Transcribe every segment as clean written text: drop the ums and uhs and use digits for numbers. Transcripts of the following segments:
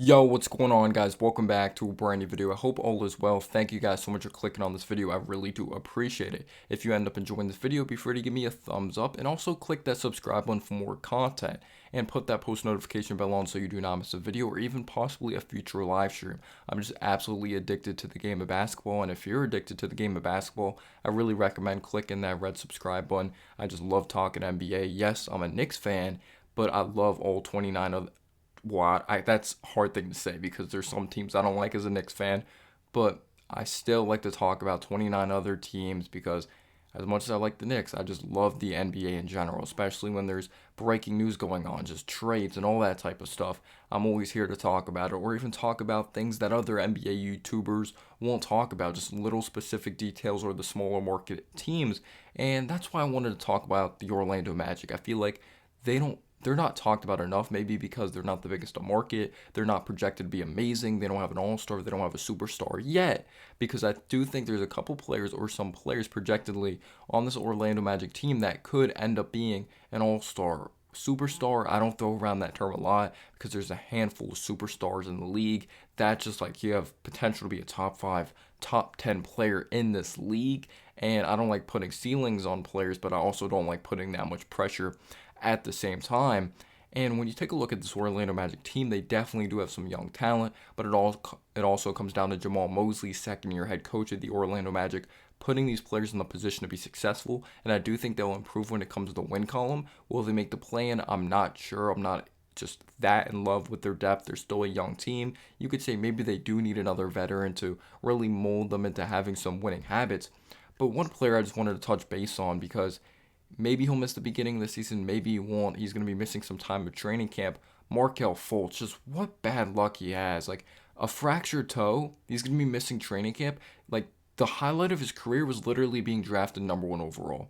Yo, what's going on, guys? Welcome back to a brand new video. I hope all is well. Thank you guys so much for clicking on this video. I really do appreciate it. If you end up enjoying this video, be sure to give me a thumbs up and also click that subscribe button for more content and put that post notification bell on so you do not miss a video or even possibly a future live stream. I'm just absolutely addicted to the game of basketball, and if you're addicted to the game of basketball, I really recommend clicking that red subscribe button. I just love talking NBA. Yes, I'm a Knicks fan, but I love all 29 of that's a hard thing to say because there's some teams I don't like as a Knicks fan, but I still like to talk about 29 other teams because as much as I like the Knicks, I just love the NBA in general, especially when there's breaking news going on, just trades and all that type of stuff. I'm always here to talk about it or even talk about things that other NBA YouTubers won't talk about, just little specific details or the smaller market teams. And that's why I wanted to talk about the Orlando Magic. I feel like they're not talked about enough, maybe because they're not the biggest on market. They're not projected to be amazing. They don't have an all-star. They don't have a superstar yet. Because I do think there's a couple players or some players projectedly on this Orlando Magic team that could end up being an all-star. Superstar, I don't throw around that term a lot because there's a handful of superstars in the league that just like you have potential to be a top 5, top 10 player in this league. And I don't like putting ceilings on players, but I also don't like putting that much pressure at the same time. And when you take a look at this Orlando Magic team, they definitely do have some young talent, but it also comes down to Jamal Mosley, second-year head coach of the Orlando Magic, putting these players in the position to be successful. And I do think they'll improve when it comes to the win column. Will they make the play-in? I'm not sure. I'm not just that in love with their depth. They're still a young team. You could say maybe they do need another veteran to really mold them into having some winning habits. But one player I just wanted to touch base on because maybe he'll miss the beginning of the season. Maybe he won't. He's going to be missing some time of training camp. Markelle Fultz, just what bad luck he has. Like a fractured toe. He's going to be missing training camp. Like the highlight of his career was literally being drafted number one overall.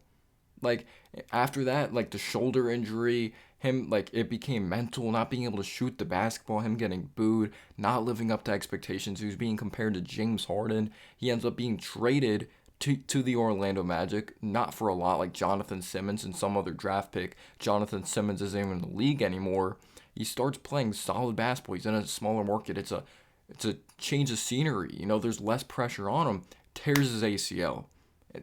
Like after that, like the shoulder injury, him like it became mental, not being able to shoot the basketball, him getting booed, not living up to expectations. He was being compared to James Harden. He ends up being traded to the Orlando Magic, not for a lot like Jonathan Simmons and some other draft pick. Jonathan Simmons isn't even in the league anymore. He starts playing solid basketball. He's in a smaller market. It's a change of scenery. You know, there's less pressure on him. Tears his ACL.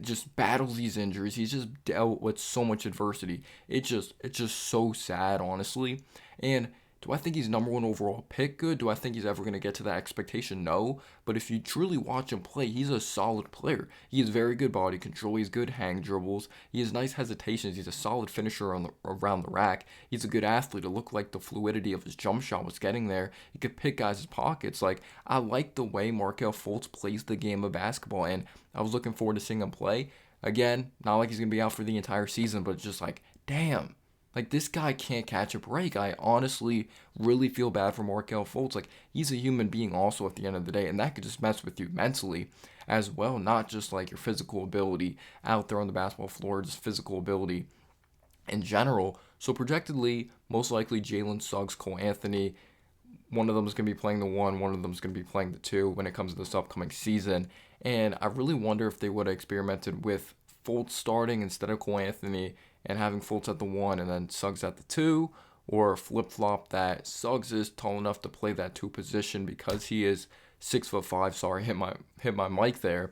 Just battles these injuries. He's just dealt with so much adversity. It's just so sad, honestly. And do I think he's number one overall pick good? Do I think he's ever going to get to that expectation? No. But if you truly watch him play, he's a solid player. He has very good body control. He's good hang dribbles. He has nice hesitations. He's a solid finisher around the rack. He's a good athlete. It looked like the fluidity of his jump shot was getting there. He could pick guys' pockets. Like, I like the way Markelle Fultz plays the game of basketball, and I was looking forward to seeing him play. Again, not like he's going to be out for the entire season, but just like, damn. Like, this guy can't catch a break. I honestly really feel bad for Markelle Fultz. Like, he's a human being also at the end of the day, and that could just mess with you mentally as well, not just like your physical ability out there on the basketball floor, just physical ability in general. So, projectedly, most likely Jalen Suggs, Cole Anthony, one of them is going to be playing the one of them is going to be playing the two when it comes to this upcoming season. And I really wonder if they would have experimented with Fultz starting instead of Cole Anthony and having Fultz at the one and then Suggs at the two, or flip flop that Suggs is tall enough to play that two position because he is 6'5". Sorry, hit my mic there.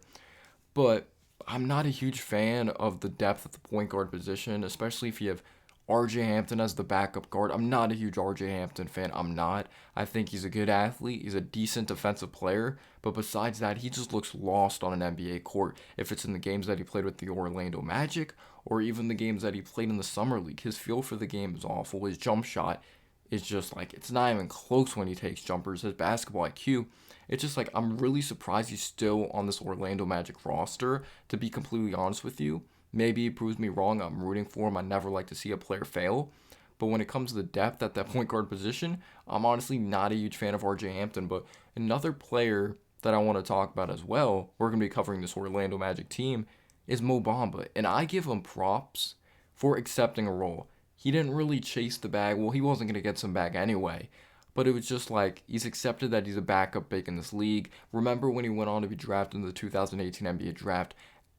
But I'm not a huge fan of the depth of the point guard position, especially if you have RJ Hampton as the backup guard. I'm not a huge RJ Hampton fan. I'm not. I think he's a good athlete. He's a decent defensive player. But besides that, he just looks lost on an NBA court. If it's in the games that he played with the Orlando Magic or even the games that he played in the Summer League, his feel for the game is awful. His jump shot is just like, it's not even close when he takes jumpers. His basketball IQ, it's just like, I'm really surprised he's still on this Orlando Magic roster, to be completely honest with you. Maybe he proves me wrong. I'm rooting for him. I never like to see a player fail. But when it comes to the depth at that point guard position, I'm honestly not a huge fan of RJ Hampton. But another player that I want to talk about as well, we're going to be covering this Orlando Magic team, is Mo Bamba. And I give him props for accepting a role. He didn't really chase the bag. Well, he wasn't going to get some bag anyway. But it was just like, he's accepted that he's a backup big in this league. Remember when he went on to be drafted in the 2018 NBA draft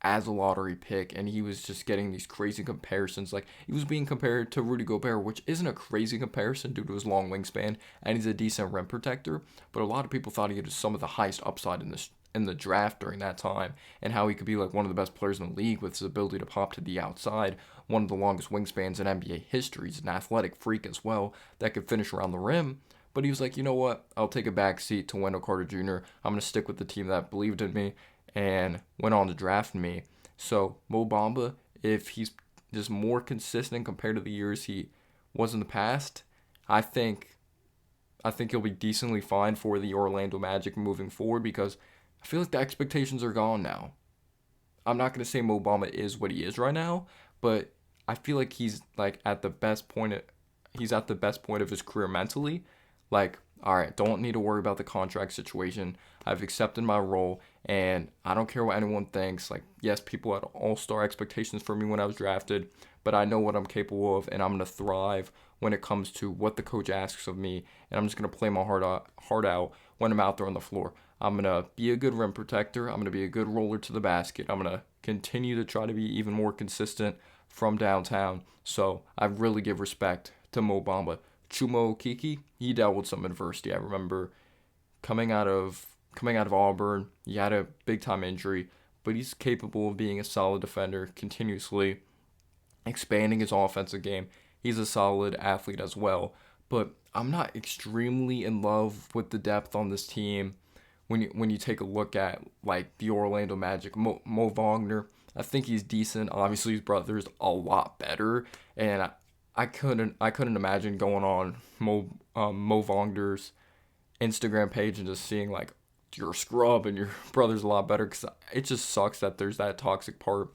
as a lottery pick, and he was just getting these crazy comparisons. Like, he was being compared to Rudy Gobert, which isn't a crazy comparison due to his long wingspan, and he's a decent rim protector, but a lot of people thought he had some of the highest upside in the draft during that time, and how he could be like one of the best players in the league with his ability to pop to the outside, one of the longest wingspans in NBA history. He's an athletic freak as well that could finish around the rim. But he was like, you know what? I'll take a back seat to Wendell Carter Jr. I'm going to stick with the team that believed in me and went on to draft me. So Mo Bamba, if he's just more consistent compared to the years he was in the past, I think he'll be decently fine for the Orlando Magic moving forward, because I feel like the expectations are gone now. I'm not going to say Mo Bamba is what he is right now, but I feel like he's like at the best point of his career mentally. Like, all right, don't need to worry about the contract situation. I've accepted my role, and I don't care what anyone thinks. Like, yes, people had all-star expectations for me when I was drafted, but I know what I'm capable of, and I'm going to thrive when it comes to what the coach asks of me, and I'm just going to play my heart out when I'm out there on the floor. I'm going to be a good rim protector. I'm going to be a good roller to the basket. I'm going to continue to try to be even more consistent from downtown. So I really give respect to Mo Bamba. Chuma Okeke, he dealt with some adversity. I remember coming out of Auburn, he had a big time injury, but he's capable of being a solid defender, continuously expanding his offensive game. He's a solid athlete as well, but I'm not extremely in love with the depth on this team. When you take a look at like the Orlando Magic, Mo Wagner, I think he's decent. Obviously, his brother's a lot better, and I couldn't imagine going on Mo Wagner's Instagram page and just seeing like, you're a scrub and your brother's a lot better, because it just sucks that there's that toxic part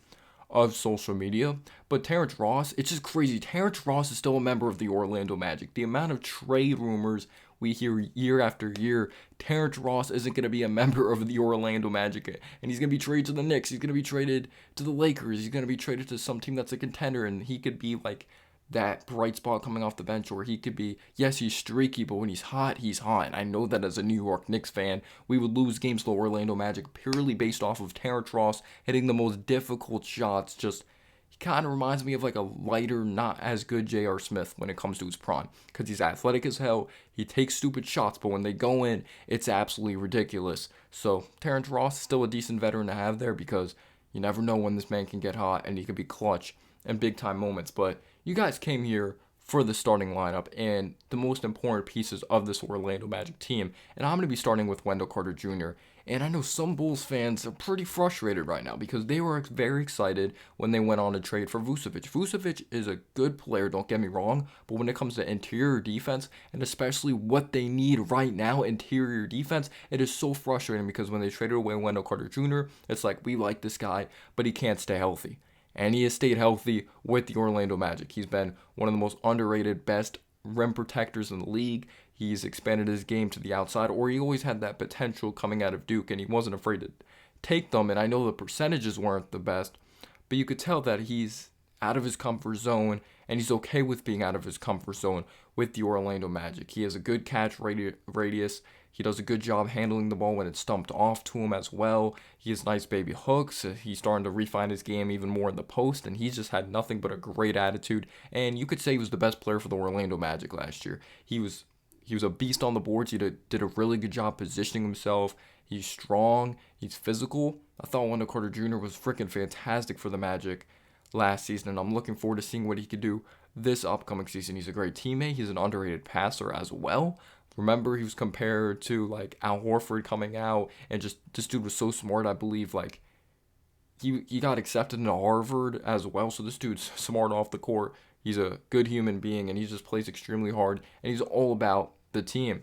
of social media. But Terrence Ross, it's just crazy. Terrence Ross is still a member of the Orlando Magic. The amount of trade rumors we hear year after year, Terrence Ross isn't going to be a member of the Orlando Magic, and he's going to be traded to the Knicks. He's going to be traded to the Lakers. He's going to be traded to some team that's a contender, and he could be like that bright spot coming off the bench, or he could be, yes, he's streaky, but when he's hot, he's hot. And I know that as a New York Knicks fan, we would lose games to the Orlando Magic purely based off of Terrence Ross hitting the most difficult shots. Just, he kind of reminds me of like a lighter, not as good J.R. Smith when it comes to his prime, because he's athletic as hell. He takes stupid shots, but when they go in, it's absolutely ridiculous. So Terrence Ross is still a decent veteran to have there, because you never know when this man can get hot, and he could be clutch in big time moments. But you guys came here for the starting lineup and the most important pieces of this Orlando Magic team, and I'm going to be starting with Wendell Carter Jr. And I know some Bulls fans are pretty frustrated right now, because they were very excited when they went on to trade for Vucevic. Vucevic is a good player, don't get me wrong, but when it comes to interior defense, and especially what they need right now, interior defense, it is so frustrating, because when they traded away Wendell Carter Jr., it's like, we like this guy, but he can't stay healthy. And he has stayed healthy with the Orlando Magic. He's been one of the most underrated, best rim protectors in the league. He's expanded his game to the outside, or he always had that potential coming out of Duke, and he wasn't afraid to take them. And I know the percentages weren't the best, but you could tell that he's out of his comfort zone, and he's okay with being out of his comfort zone with the Orlando Magic. He has a good catch radius. He does a good job handling the ball when it's stumped off to him as well. He has nice baby hooks. He's starting to refine his game even more in the post, and he's just had nothing but a great attitude. And you could say he was the best player for the Orlando Magic last year. He was a beast on the boards. He did a really good job positioning himself. He's strong. He's physical. I thought Wendell Carter Jr. was freaking fantastic for the Magic last season, and I'm looking forward to seeing what he could do this upcoming season. He's a great teammate. He's an underrated passer as well. Remember, he was compared to like Al Horford coming out, and just this dude was so smart. I believe like he got accepted into Harvard as well. So this dude's smart off the court. He's a good human being, and he just plays extremely hard, and he's all about the team.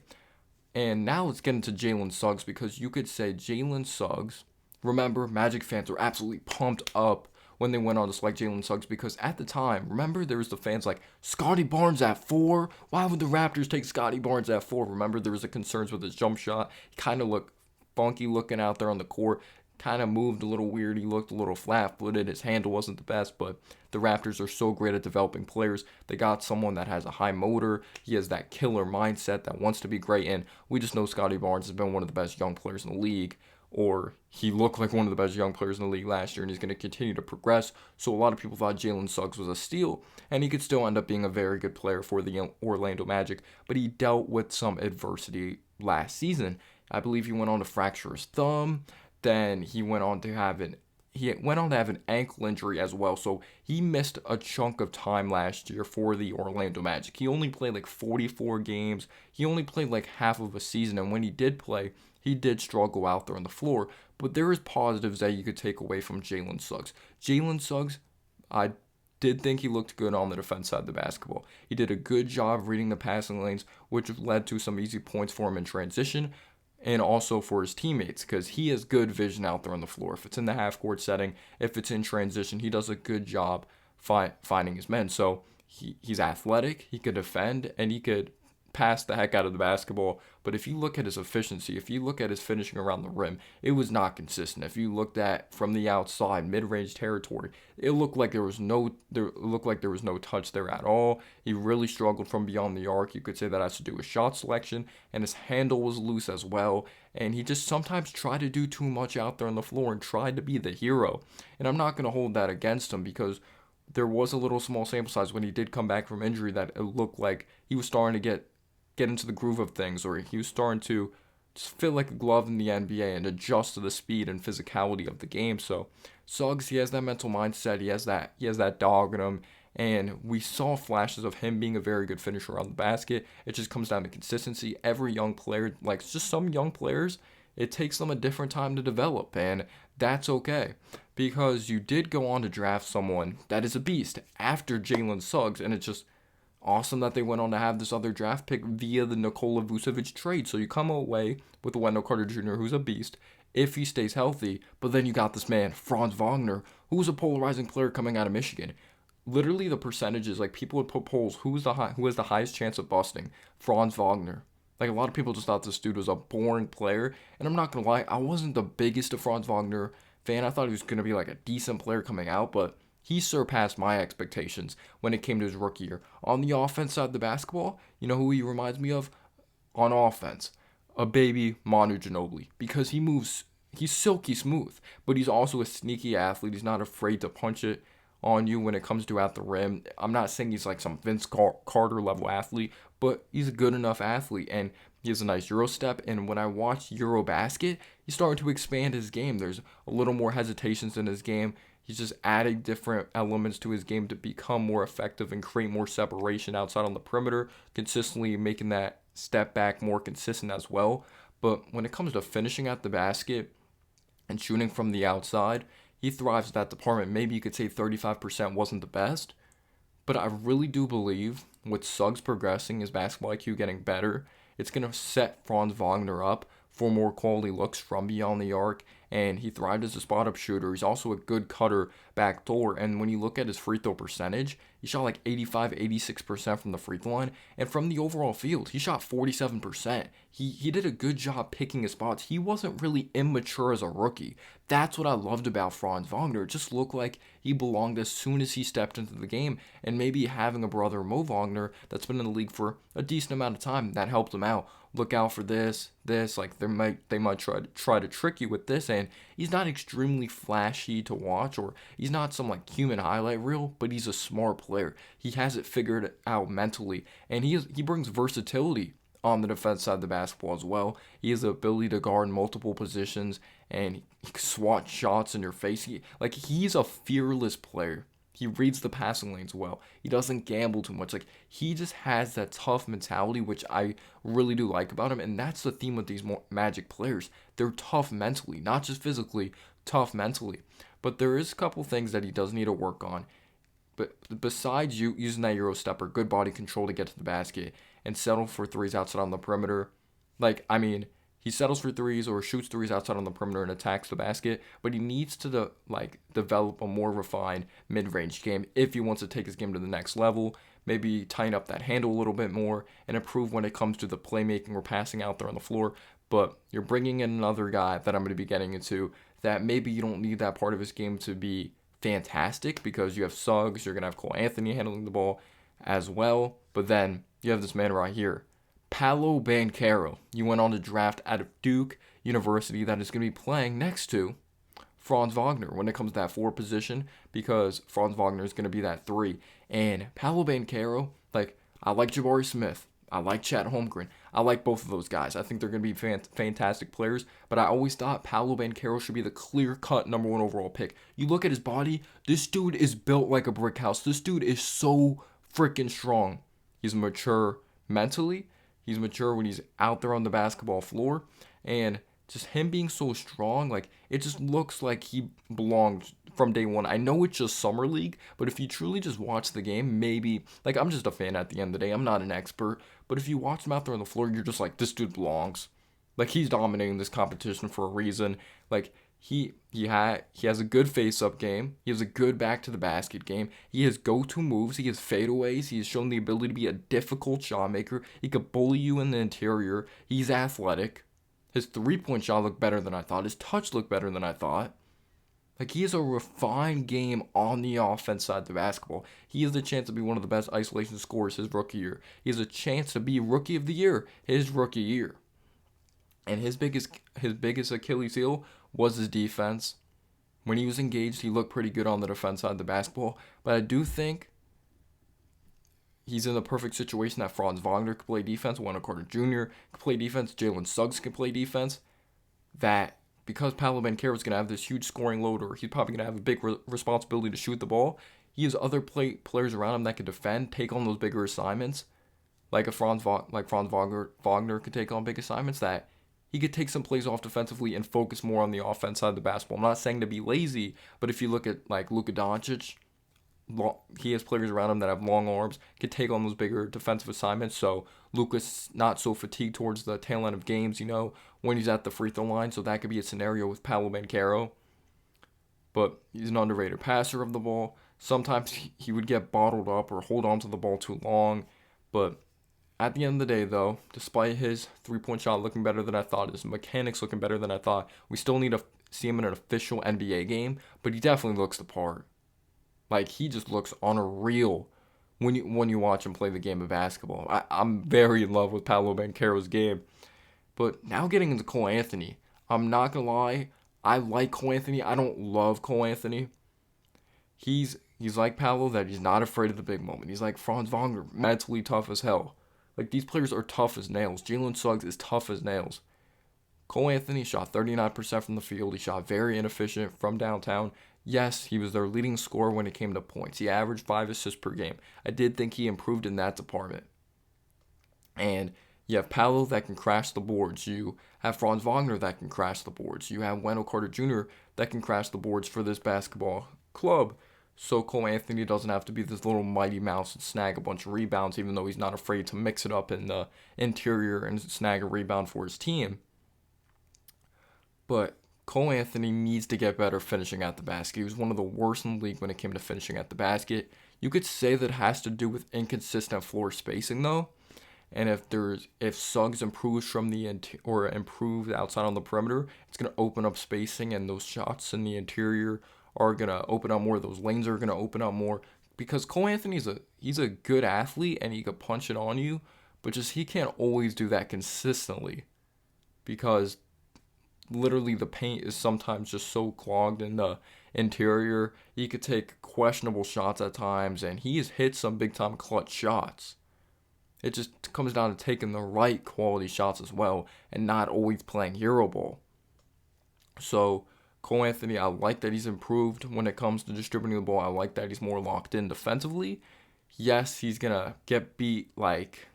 And now let's get into Jalen Suggs, because you could say Jalen Suggs, remember, Magic fans were absolutely pumped up when they went on to select Jalen Suggs, because at the time, remember, there was the fans like, Scotty Barnes at 4? Why would the Raptors take Scotty Barnes at 4? Remember, there was the concerns with his jump shot. He kind of looked funky looking out there on the court, kind of moved a little weird. He looked a little flat-footed. His handle wasn't the best, but the Raptors are so great at developing players. They got someone that has a high motor. He has that killer mindset that wants to be great, and we just know Scotty Barnes has been one of the best young players in the league or he looked like one of the best young players in the league last year, and he's going to continue to progress. So a lot of people thought Jalen Suggs was a steal, and he could still end up being a very good player for the Orlando Magic, but he dealt with some adversity last season. I believe he went on to fracture his thumb, then he went on to have an ankle injury as well, so he missed a chunk of time last year for the Orlando Magic. He only played like 44 games. He only played like half of a season, and when he did play, he did struggle out there on the floor. But there is positives that you could take away from Jalen Suggs. Jalen Suggs, I did think he looked good on the defense side of the basketball. He did a good job reading the passing lanes, which led to some easy points for him in transition, and also for his teammates, because he has good vision out there on the floor. If it's in the half-court setting, if it's in transition, he does a good job finding his men. So he's athletic, he could defend, and he could pass the heck out of the basketball. But if you look at his efficiency, if you look at his finishing around the rim, it was not consistent. If you looked at from the outside, mid-range territory, it looked like there was no touch there at all. He really struggled from beyond the arc. You could say that has to do with shot selection, and his handle was loose as well. And he just sometimes tried to do too much out there on the floor and tried to be the hero. And I'm not going to hold that against him, because there was a little small sample size when he did come back from injury that it looked like he was starting to get into the groove of things, or he was starting to just feel like a glove in the NBA and adjust to the speed and physicality of the game. So Suggs, he has that mental mindset, he has that dog in him, and we saw flashes of him being a very good finisher around the basket. It just comes down to consistency. Every young player, like just some young players, it takes them a different time to develop, and that's okay, because you did go on to draft someone that is a beast after Jalen Suggs, and it's just awesome that they went on to have this other draft pick via the Nikola Vucevic trade. So you come away with Wendell Carter Jr., who's a beast if he stays healthy, but then you got this man, Franz Wagner, who's a polarizing player coming out of Michigan. Literally the percentages, like people would put polls, who has the highest chance of busting? Franz Wagner. Like a lot of people just thought this dude was a boring player, and I'm not gonna lie, I wasn't the biggest of Franz Wagner fan. I thought he was gonna be like a decent player coming out, but he surpassed my expectations when it came to his rookie year. On the offense side of the basketball, you know who he reminds me of? On offense, a baby Manu Ginobili, because he's silky smooth, but he's also a sneaky athlete. He's not afraid to punch it on you when it comes to at the rim. I'm not saying he's like some Vince Carter level athlete, but he's a good enough athlete, and he has a nice Euro step. And when I watch Eurobasket, he's starting to expand his game. There's a little more hesitations in his game. He's just adding different elements to his game to become more effective and create more separation outside on the perimeter, consistently making that step back more consistent as well. But when it comes to finishing at the basket and shooting from the outside, he thrives in that department. Maybe you could say 35% wasn't the best, but I really do believe with Suggs progressing, his basketball IQ getting better, it's going to set Franz Wagner up for more quality looks from beyond the arc, and he thrived as a spot-up shooter. He's also a good cutter backdoor, and when you look at his free throw percentage, he shot like 85-86% from the free throw line, and from the overall field, he shot 47%. He did a good job picking his spots. He wasn't really immature as a rookie. That's what I loved about Franz Wagner. It just looked like he belonged as soon as he stepped into the game, and maybe having a brother, Mo Wagner, that's been in the league for a decent amount of time, that helped him out. Look out for this, like they might try to trick you with this, and he's not extremely flashy to watch, or he's not some like human highlight reel, but he's a smart player. He has it figured out mentally, and he brings versatility on the defense side of the basketball as well. He has the ability to guard multiple positions, and he can swat shots in your face. He's a fearless player. He reads the passing lanes well. He doesn't gamble too much. Like, he just has that tough mentality, which I really do like about him. And that's the theme with these Magic players. They're tough mentally, not just physically, tough mentally. But there is a couple things that he does need to work on. But besides you using that Euro stepper, good body control to get to the basket, and settle for threes outside on the perimeter. He settles for threes or shoots threes outside on the perimeter and attacks the basket, but he needs to develop a more refined mid-range game if he wants to take his game to the next level. Maybe tighten up that handle a little bit more and improve when it comes to the playmaking or passing out there on the floor. But you're bringing in another guy that I'm going to be getting into that maybe you don't need that part of his game to be fantastic, because you have Suggs, you're going to have Cole Anthony handling the ball as well, but then you have this man right here, Paulo Bencarr, you went on to draft out of Duke University, that is going to be playing next to Franz Wagner when it comes to that 4 position, because Franz Wagner is going to be that 3. And Paulo Bencarr, like, I like Jabari Smith. I like Chet Holmgren. I like both of those guys. I think they're going to be fantastic players, but I always thought Paulo Bencarr should be the clear-cut number 1 overall pick. You look at his body, this dude is built like a brick house. This dude is so freaking strong. He's mature mentally. He's mature when he's out there on the basketball floor, and just him being so strong, like, it just looks like he belongs from day one. I know it's just summer league, but if you truly just watch the game, maybe, like, I'm just a fan at the end of the day. I'm not an expert, but if you watch him out there on the floor, you're just like, this dude belongs. Like, he's dominating this competition for a reason. Like, he has a good face-up game. He has a good back-to-the-basket game. He has go-to moves. He has fadeaways. He has shown the ability to be a difficult shot maker. He could bully you in the interior. He's athletic. His three-point shot looked better than I thought. His touch looked better than I thought. Like, he has a refined game on the offense side of the basketball. He has a chance to be one of the best isolation scorers his rookie year. He has a chance to be Rookie of the Year his rookie year. And his biggest Achilles heel was his defense. When he was engaged, he looked pretty good on the defense side of the basketball. But I do think he's in the perfect situation that Franz Wagner could play defense, Wendell Carter Jr. could play defense, Jalen Suggs could play defense. That because Paulo Bencarr is going to have this huge scoring load, or he's probably going to have a big responsibility to shoot the ball, he has other players around him that could defend, take on those bigger assignments. Like Franz Wagner could take on big assignments, that he could take some plays off defensively and focus more on the offense side of the basketball. I'm not saying to be lazy, but if you look at like Luka Doncic, he has players around him that have long arms, could take on those bigger defensive assignments. So Luka's not so fatigued towards the tail end of games, when he's at the free throw line. So that could be a scenario with Paulo Bencarr. But he's an underrated passer of the ball. Sometimes he would get bottled up or hold on to the ball too long. But at the end of the day, though, despite his three-point shot looking better than I thought, his mechanics looking better than I thought, we still need to see him in an official NBA game. But he definitely looks the part. Like, he just looks unreal when you watch him play the game of basketball. I'm very in love with Paulo Bencarr's game. But now getting into Cole Anthony, I'm not going to lie, I like Cole Anthony. I don't love Cole Anthony. He's like Paulo, that he's not afraid of the big moment. He's like Franz Wagner, mentally tough as hell. Like, these players are tough as nails. Jalen Suggs is tough as nails. Cole Anthony shot 39% from the field. He shot very inefficient from downtown. Yes, he was their leading scorer when it came to points. He averaged 5 assists per game. I did think he improved in that department. And you have Paulo that can crash the boards. You have Franz Wagner that can crash the boards. You have Wendell Carter Jr. that can crash the boards for this basketball club. So Cole Anthony doesn't have to be this little mighty mouse and snag a bunch of rebounds, even though he's not afraid to mix it up in the interior and snag a rebound for his team. But Cole Anthony needs to get better finishing at the basket. He was one of the worst in the league when it came to finishing at the basket. You could say that has to do with inconsistent floor spacing, though. And if Suggs improves from or improves outside on the perimeter, it's going to open up spacing, and those shots in the interior are going to open up more. Those lanes are going to open up more, because Cole Anthony's he's a good athlete and he could punch it on you, but just he can't always do that consistently, because literally the paint is sometimes just so clogged in the interior. He could take questionable shots at times, and he has hit some big time clutch shots. It just comes down to taking the right quality shots as well, and not always playing hero ball. So Cole Anthony, I like that he's improved when it comes to distributing the ball. I like that he's more locked in defensively. Yes, he's going to get beat like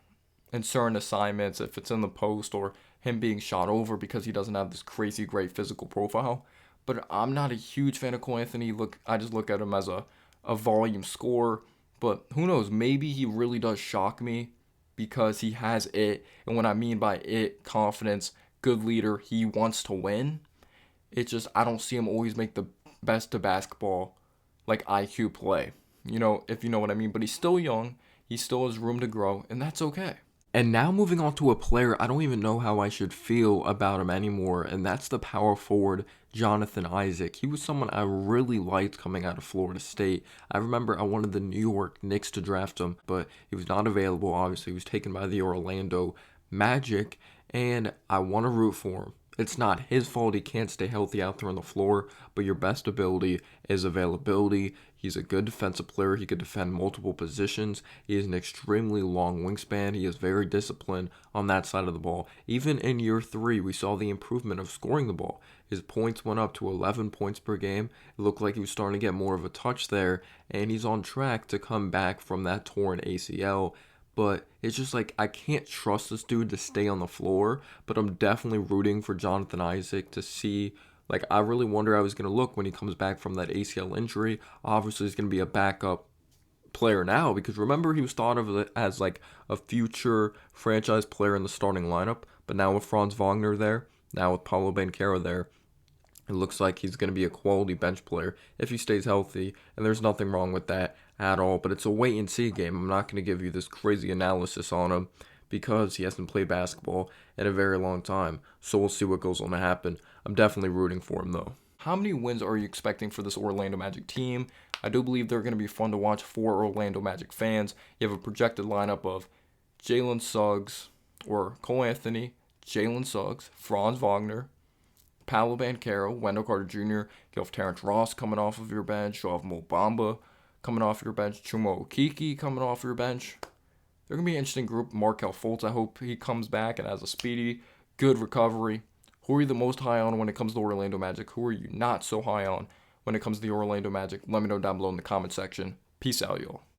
in certain assignments if it's in the post or him being shot over, because he doesn't have this crazy great physical profile. But I'm not a huge fan of Cole Anthony. I just look at him as a volume scorer. But who knows, maybe he really does shock me, because he has it. And what I mean by it, confidence, good leader, he wants to win. It's just I don't see him always make the best to basketball like IQ play. If you know what I mean. But he's still young. He still has room to grow, and that's okay. And now moving on to a player I don't even know how I should feel about him anymore, and that's the power forward Jonathan Isaac. He was someone I really liked coming out of Florida State. I remember I wanted the New York Knicks to draft him, but he was not available. Obviously, he was taken by the Orlando Magic, and I want to root for him. It's not his fault he can't stay healthy out there on the floor, but your best ability is availability. He's a good defensive player. He could defend multiple positions. He has an extremely long wingspan. He is very disciplined on that side of the ball. Even in year 3, we saw the improvement of scoring the ball. His points went up to 11 points per game. It looked like he was starting to get more of a touch there, and he's on track to come back from that torn ACL. But it's just like I can't trust this dude to stay on the floor, but I'm definitely rooting for Jonathan Isaac to see. Like, I really wonder how he's going to look when he comes back from that ACL injury. Obviously, he's going to be a backup player now because remember, he was thought of as like a future franchise player in the starting lineup. But now with Franz Wagner there, now with Paulo Bencarr there, it looks like he's going to be a quality bench player if he stays healthy, and there's nothing wrong with that at all. But it's a wait and see game. I'm not going to give you this crazy analysis on him because he hasn't played basketball in a very long time. So we'll see what goes on to happen. I'm definitely rooting for him, though. How many wins are you expecting for this Orlando Magic team? I do believe they're going to be fun to watch for Orlando Magic fans. You have a projected lineup of Jalen Suggs, or Cole Anthony, Jalen Suggs, Franz Wagner, Paulo Bencarr, Wendell Carter Jr., you have Terrence Ross coming off of your bench, you have Bamba coming off your bench, Chuma Okeke coming off your bench. They're going to be an interesting group. Markelle Fultz, I hope he comes back and has a speedy, good recovery. Who are you the most high on when it comes to Orlando Magic? Who are you not so high on when it comes to the Orlando Magic? Let me know down below in the comment section. Peace out, y'all.